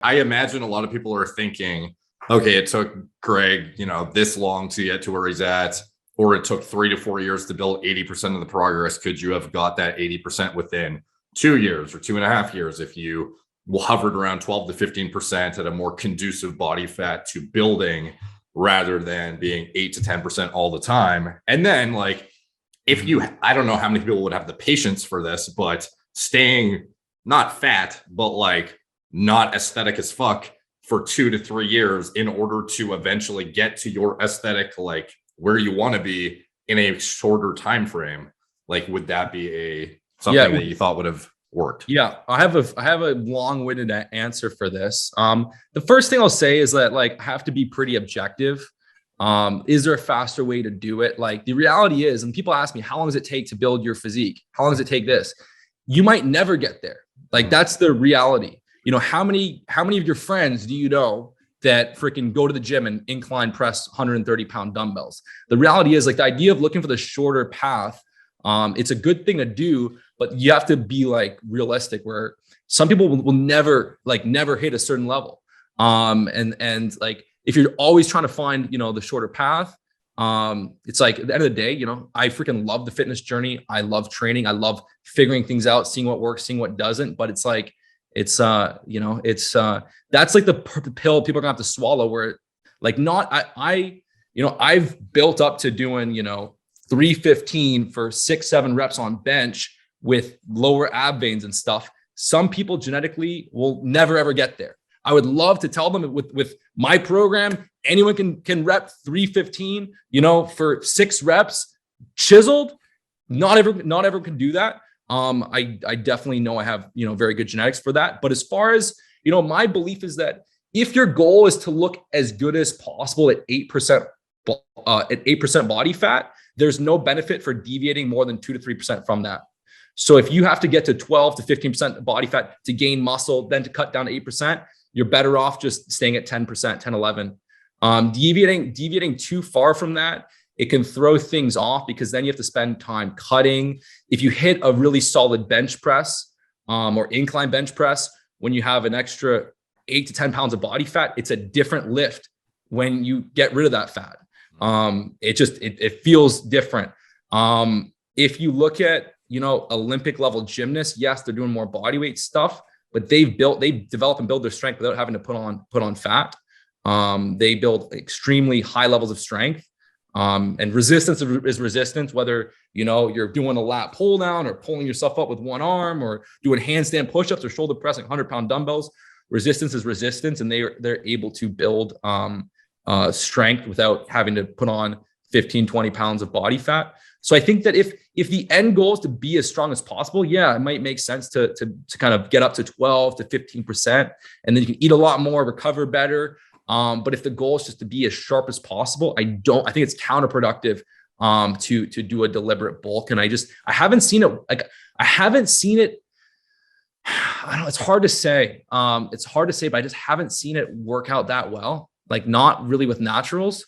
I imagine a lot of people are thinking, okay, it took Greg, this long to get to where he's at, or it took 3 to 4 years to build 80% of the progress. Could you have got that 80% within 2 years or 2.5 years if you hovered around 12 to 15% at a more conducive body fat to building rather than being 8 to 10% all the time? And then, like, if you, I don't know how many people would have the patience for this, but staying not fat, but like not aesthetic as fuck for 2 to 3 years in order to eventually get to your aesthetic, like where you want to be in a shorter time frame. Like, would that be something that you thought would have worked? Yeah, I have a long-winded answer for this. The first thing I'll say is that, like, I have to be pretty objective. Is there a faster way to do it? Like, the reality is, and people ask me, how long does it take to build your physique? How long does it take this? You might never get there. Like, that's the reality. How many of your friends do you know that freaking go to the gym and incline press 130-pound dumbbells? The reality is, like, the idea of looking for the shorter path, it's a good thing to do, but you have to be like realistic, where some people will never hit a certain level. And like, if you're always trying to find, the shorter path, it's like, at the end of the day, I freaking love the fitness journey. I love training. I love figuring things out, seeing what works, seeing what doesn't. But it's like, that's like the pill people are gonna have to swallow, where like, I've built up to doing, 315 for 6-7 reps on bench with lower ab veins and stuff. Some people genetically will never, ever get there. I would love to tell them with my program, anyone can rep 315, for 6 reps chiseled. Not everyone can do that. I definitely know I have, very good genetics for that. But as far as, my belief is that if your goal is to look as good as possible at 8% body fat, there's no benefit for deviating more than 2 to 3% from that. So if you have to get to 12 to 15% body fat to gain muscle, then to cut down to 8%, you're better off just staying at 10%, 10, 11. Deviating too far from that, it can throw things off, because then you have to spend time cutting. If you hit a really solid bench press, or incline bench press, when you have an extra 8 to 10 pounds of body fat, it's a different lift when you get rid of that fat. It feels different. If you look at, Olympic level gymnasts, yes, they're doing more body weight stuff, but they develop and build their strength without having to put on fat. They build extremely high levels of strength. And resistance is resistance, whether, you're doing a lat pull down or pulling yourself up with one arm, or doing handstand push-ups or shoulder pressing 100-pound dumbbells. Resistance is resistance, and they're able to build strength without having to put on 15, 20 pounds of body fat. So I think that if the end goal is to be as strong as possible, yeah, it might make sense to kind of get up to 12 to 15%, and then you can eat a lot more, recover better. But if the goal is just to be as sharp as possible, I think it's counterproductive to do a deliberate bulk. And I haven't seen it. Like, I haven't seen it. I don't know. It's hard to say. But I just haven't seen it work out that well. Like, not really with naturals.